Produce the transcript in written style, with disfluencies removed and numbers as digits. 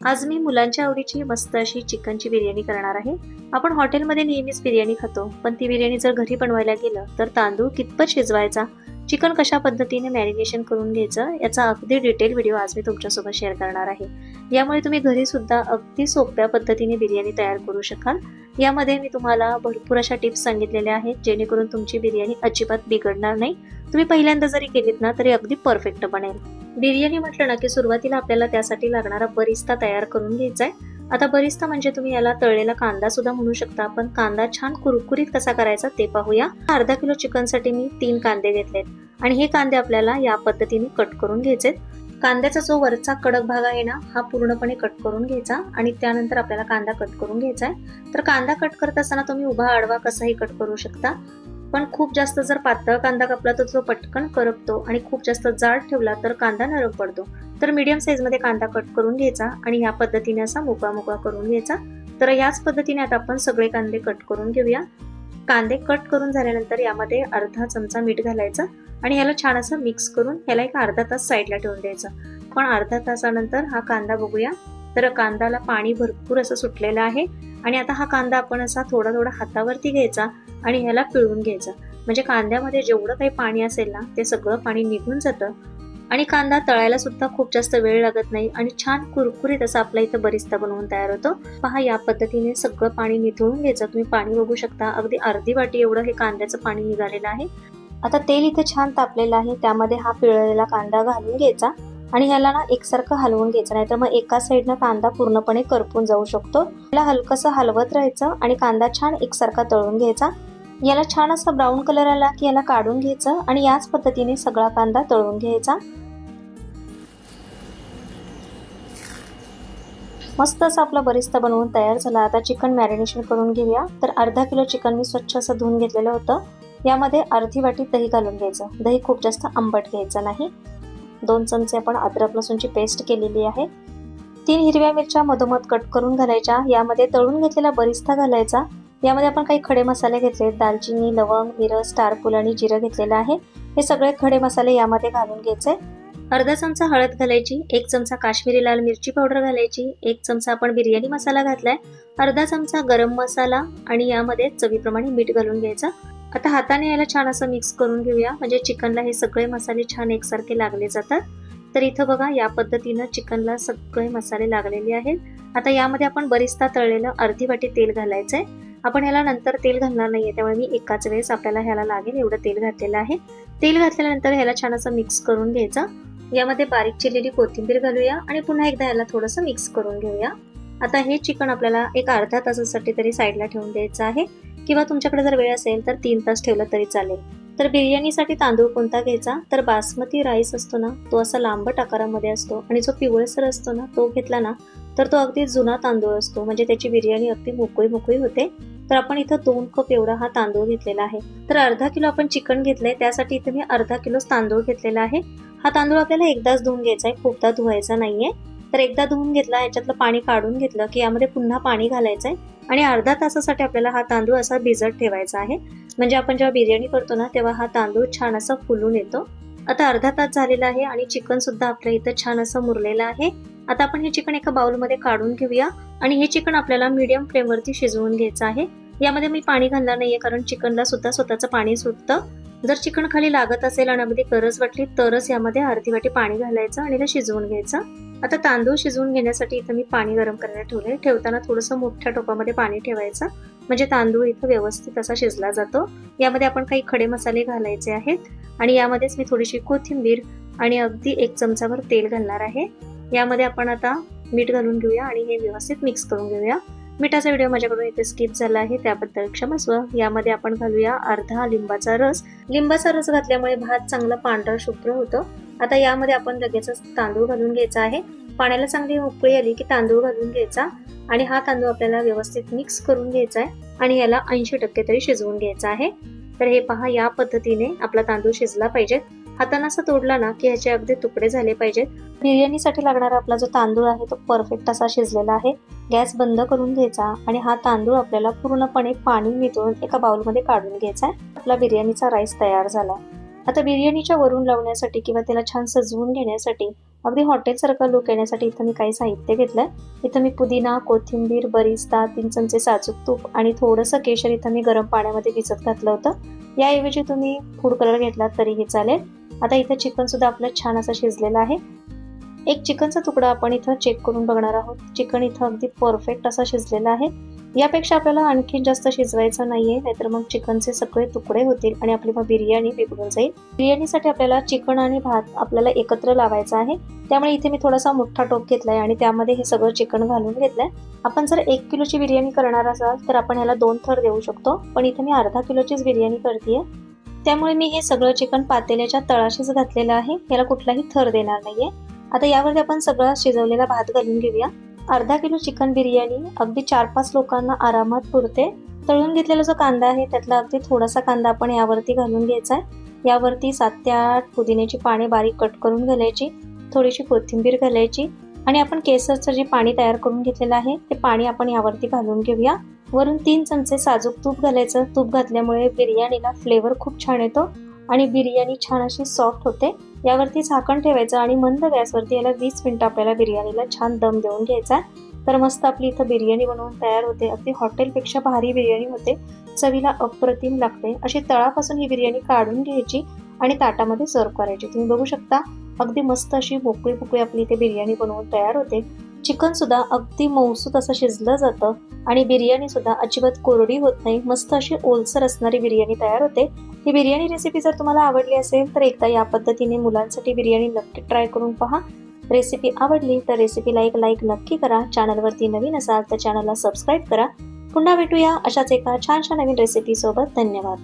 आज मी मुलांच्या आवडीची मस्त अशी चिकनची बिर्याणी करणार आहे। आपण हॉटेलमध्ये नेहमीच बिर्याणी खातो, पण ती बिर्याणी जर घरी बनवायला गेलं तर तांदूळ कितपत शिजवायचा, चिकन कशा पद्धतीने मॅरिनेशन करून घ्यायचं याचा अगदी डिटेल व्हिडिओ आज मी तुमच्यासोबत शेअर करणार आहे। यामुळे तुम्ही घरी सुद्धा अगदी सोप्या पद्धतीने बिर्याणी तयार करू शकाल। यामध्ये मी तुम्हाला भरपूर अशा टिप्स सांगितलेल्या आहेत जेणेकरून तुमची बिर्याणी अजिबात बिघडणार नाही। तुम्ही पहिल्यांदा जरी केलीत ना तरी अगदी परफेक्ट बनेल। बिर्याणी म्हटलं ना की सुरुवातीला आपल्याला त्यासाठी लागणारा बरिस्ता तयार करून घ्यायचा आहे। आता बरिस्ता म्हणजे तुम्ही याला तळलेला कांदा सुद्धा म्हणू शकता, पण कांदा छान कुरकुरीत कसा करायचा ते पाहूया। अर्धा किलो चिकन साठी मी 3 कांदे घेतलेत आणि हे कांदे आपल्याला या पद्धतीने कट करून घ्यायचे। कांद्याचा जो वरचा कडक भाग आहे ना हा पूर्णपणे कट करून घ्यायचा आणि त्यानंतर आपल्याला कांदा कट करून घ्यायचा आहे। तर कांदा कट करत असताना तुम्ही उभा आडवा कसाही कट करू शकता, पण खूप जास्त जर पातळ कांदा कापला तर तो पटकन करपतो आणि खूप जास्त जाड ठेवला तर कांदा नरम पडतो। तर मीडियम साइज मध्ये कांदा कट करून घ्यायचा आणि या पद्धतीने असा मोकळा मोकळा करून घ्यायचा। तर याच पद्धतीने आता आपण सगळे कांदे कट करून घेऊया। कांदे कट करून झाल्यानंतर यामध्ये अर्धा चमचा मीठ घालायचं आणि याला छान असं मिक्स करून याला एक अर्धा तास साईडला ठेवून द्यायचं। पण अर्धा तासानंतर हा कांदा बघूया, तर कांद्याला पाणी भरपूर असं सुटलेलं आहे आणि आता हा कांदा आपण असा थोडा थोडा हातावरती घ्यायचा आणि ह्याला पिळून घ्यायचं। म्हणजे कांद्यामध्ये जेवढं काही पाणी असेल ना ते सगळं पाणी निघून जातं आणि कांदा तळायला सुद्धा खूप जास्त वेळ लागत नाही आणि छान कुरकुरीत असं आपल्या इथं बरिस्ता बनवून तयार होतो। पहा या पद्धतीने सगळं पाणी निथळून घ्यायचं। तुम्ही पाणी बघू शकता, अगदी अर्धी वाटी एवढं हे कांद्याचं पाणी निघालेलं आहे। आता तेल इथे छान तापलेलं आहे, त्यामध्ये हा पिळलेला कांदा घालून घ्यायचा आणि ह्याला ना एकसारखं हलवून घ्यायचं, नाहीतर मग एका साईडनं कांदा पूर्णपणे करपून जाऊ शकतो। याला हलकसं हलवत राहायचं आणि कांदा छान एकसारखा तळून घ्यायचा। याला छान असा ब्राऊन कलर आला की याला काढून घ्यायचं आणि याच पद्धतीने सगळा कांदा तळून घ्यायचा। मस्त असा आपला बरिस्ता बनवून तयार झाला। आता चिकन मॅरिनेशन करून घेऊया। तर अर्धा किलो चिकन मी स्वच्छ असं धुवून घेतलेलं होतं। यामध्ये अर्धी वाटी दही घालून घ्यायचं। दही खूप जास्त आंबट घ्यायचं नाही। 2 चमचे आपण अद्रक लसूणची पेस्ट केलेली आहे। 3 हिरव्या मिरच्या मधोमध कट करून घालायच्या। यामध्ये तळून घेतलेला बरिस्ता घालायचा। यामध्ये आपण काही खडे मसाले घेतले, दालचिनी, लवंग, मिरं, स्टार फूल आणि जिरं घेतलेलं आहे। हे सगळे खडे मसाले यामध्ये घालून घ्यायचे। अर्धा चमचा हळद घालायची, 1 चमचा काश्मीरी लाल मिरची पावडर घालायची, 1 चमचा आपण बिर्याणी मसाला घातलाय, अर्धा चमचा गरम मसाला आणि यामध्ये चवीप्रमाणे मीठ घालून घ्यायचं। आता हाताने याला छान असं मिक्स करून घेऊया, म्हणजे चिकनला हे सगळे मसाले छान एकसारखे लागले जातात। तर इथं बघा या पद्धतीनं चिकनला सगळे मसाले लागलेले आहेत। आता यामध्ये आपण बरिस्ता तळलेलं अर्धी वाटी तेल घालायचंय। आपण ह्याला नंतर तेल घालणार नाहीये, त्यामुळे मी एकाच वेळेस आपल्याला ह्याला लागेल एवढं तेल घातलेलं आहे। तेल घातल्यानंतर ह्याला छान असं मिक्स करून घ्यायचं। यामध्ये बारीक चिरलेली कोथिंबीर घालूया आणि पुन्हा एकदा याला थोडंसं मिक्स करून घेऊया। आता हे चिकन आपल्याला एक अर्धा तासासाठी तरी साईडला ठेवून द्यायचं आहे, किंवा तुमच्याकडे जर वेळ असेल तर 3 तास ठेवलं तरी चालेल। तर बिर्याणीसाठी तांदूळ कोणता घ्यायचा, तर बासमती राईस असतो ना तो असा लांबट आकारामध्ये असतो आणि जो पिवळसर असतो ना तो घेतला ना तर तो अगदी जुना तांदूळ असतो, म्हणजे त्याची बिर्याणी अगदी मोकळी मोकळी होते। तर आपण इथं 2 कप एवढा हा तांदूळ घेतलेला आहे। तर अर्धा किलो आपण चिकन घेतलंय, त्यासाठी इथे मी अर्धा किलोच तांदूळ घेतलेला आहे। हा तांदूळ आपल्याला एकदाच धुवून घ्यायचा आहे, खूपदा धुवायचा नाहीये। तर एकदा धुवून घेतला, याच्यातलं पाणी काढून घेतलं की यामध्ये पुन्हा पाणी घालायचंय आणि अर्धा तासासाठी आपल्याला हा तांदूळ असा भिजत ठेवायचा आहे। म्हणजे आपण जेव्हा बिर्याणी करतो ना तेव्हा हा तांदूळ छान असा फुलून येतो। आता अर्धा तास झालेला आहे आणि चिकन सुद्धा आपल्या इथं छान असं मुरलेलं आहे। आता आपण हे चिकन एका बाउलमध्ये काढून घेऊया आणि हे चिकन आपल्याला मीडियम फ्लेमवरती शिजवून घ्यायचं आहे। यामध्ये मी पाणी घालणार नाहीये, कारण चिकनला सुद्धा स्वतःचं पाणी सुटतं। जर चिकन खाली लागत असेल आणि अगदी गरज वाटली तरच यामध्ये अर्धी वाटी पाणी घालायचं आणि ते शिजवून घ्यायचं। आता तांदूळ शिजवून घेण्यासाठी इथं मी पाणी गरम करायला ठेवलंय। ठेवताना थोडंसं मोठ्या टोपामध्ये पाणी ठेवायचं, म्हणजे तांदूळ इथं व्यवस्थित असा शिजला जातो। यामध्ये आपण काही खडे मसाले घालायचे आहेत आणि यामध्येच मी थोडीशी कोथिंबीर आणि अगदी 1 चमचाभर तेल घालणार आहे। यामध्ये आपण आता मीठ घालून घेऊया आणि हे व्यवस्थित मिक्स करून घेऊया। मिठाचा व्हिडिओ माझ्याकडून इथे स्किप झाला आहे, त्याबद्दल क्षमस्व। यामध्ये आपण घालूया अर्धा लिंबाचा रस। लिंबाचा रस घातल्यामुळे भात चांगला पांढरा शुभ्र होतो। आता यामध्ये आपण लगेचच तांदूळ घालून घ्यायचा आहे। पाण्याला चांगली उकळी आली की तांदूळ घालून घ्यायचा आणि हा तांदूळ आपल्याला व्यवस्थित मिक्स करून घ्यायचा आहे आणि याला 80% तरी शिजवून घ्यायचा आहे। तर हे पहा या पद्धतीने आपला तांदूळ शिजला पाहिजे। हाताने असं तोडला ना की ह्याचे अगदी तुकडे झाले पाहिजेत। बिर्याणीसाठी लागणारा आपला जो तांदूळ आहे तो परफेक्ट असा शिजलेला आहे। गॅस बंद करून घ्यायचा आणि हा तांदूळ आपल्याला पूर्णपणे पाणी निथळून एका बाउलमध्ये काढून घ्यायचा आहे। आपला बिर्याणीचा राईस तयार झाला। आता बिर्याणीच्या वरून लावण्यासाठी किंवा त्याला छान सजवून घेण्यासाठी अगदी हॉटेलसारखा लुक येण्यासाठी इथं मी काही साहित्य घेतलंय। इथं मी पुदिना, कोथिंबीर, बरिस्ता, 3 चमचे साजूक तूप आणि थोडंसं केशर इथं मी गरम पाण्यामध्ये भिजत घातलं होतं। याऐवजी तुम्ही फूड कलर घेतला तरीही चालेल। आता इथं चिकन सुद्धा आपलं छान असं शिजलेलं आहे। एक चिकनचा तुकडा आपण इथं चेक करून बघणार आहोत। चिकन इथं अगदी परफेक्ट असं शिजलेलं आहे। यापेक्षा आपल्याला आणखी जास्त शिजवायचं नाहीये, नाहीतर मग चिकनचे सगळे तुकडे होतील आणि आपली मग बिर्याणी बिघडून जाईल। बिर्याणीसाठी आपल्याला चिकन आणि भात आपल्याला एकत्र लावायचा आहे, त्यामुळे इथे मी थोडासा मोठा टोप घेतलाय आणि त्यामध्ये हे सगळं चिकन घालून घेतलंय। आपण जर 1 किलोची बिर्याणी करणार असाल तर आपण ह्याला 2 थर देऊ शकतो, पण इथे मी अर्धा किलोचीच बिर्याणी करतेय, त्यामुळे मी हे सगळं चिकन पातेल्याच्या तळाशीच घातलेलं आहे, याला कुठलाही थर देणार नाहीये। आता यावरती आपण सगळा शिजवलेला भात घालून घेऊया। अर्धा किलो चिकन बिर्याणी अगदी 4-5 लोकांना आरामात पुरते। तळून घेतलेला जो कांदा आहे त्यातला अगदी थोडासा कांदा आपण यावरती घालून घ्यायचा आहे। यावरती 7 ते 8 पुदिन्याची पाने बारीक कट करून घालायची, थोडीशी कोथिंबीर घालायची आणि आपण केसरचं जे पाणी तयार करून घेतलेलं आहे ते पाणी आपण यावरती घालून घेऊया। वरून 3 चमचे साजूक तूप घालायचं। तूप घातल्यामुळे बिर्याणीला फ्लेवर खूप छान येतो आणि बिर्याणी छान अशी सॉफ्ट होते। यावरती झाकण ठेवायचं आणि मंद गॅसवरती याला 20 मिनिटं आपल्याला बिर्याणीला छान दम देऊन घ्यायचा। तर मस्त आपली इथं बिर्याणी बनवून तयार होते। अगदी हॉटेलपेक्षा भारी बिर्याणी होते, चवीला अप्रतिम लागते। अशी तळापासून ही बिर्याणी काढून घ्यायची आणि ताटामध्ये सर्व करायची। तुम्ही बघू शकता अगदी मस्त अशी मोकळी मोकळी आपली इथे बिर्याणी बनवून तयार होते। चिकन सुद्धा अगदी मऊसूत असं शिजलं जातं आणि बिर्याणी सुद्धा अजिबात कोरडी होत नाही, मस्त अशी ओलसर असणारी बिर्याणी तयार होते। ही बिर्याणी रेसिपी जर तुम्हाला आवडली असेल तर एकदा या पद्धतीने मुलांसाठी बिर्याणी नक्की ट्राय करून पहा। रेसिपी आवडली तर रेसिपीला एक लाईक नक्की करा। चॅनलवरती नवीन असाल तर चॅनलला सबस्क्राईब करा। पुन्हा भेटूया अशाच एका छानशा नवीन रेसिपी सोबत। धन्यवाद।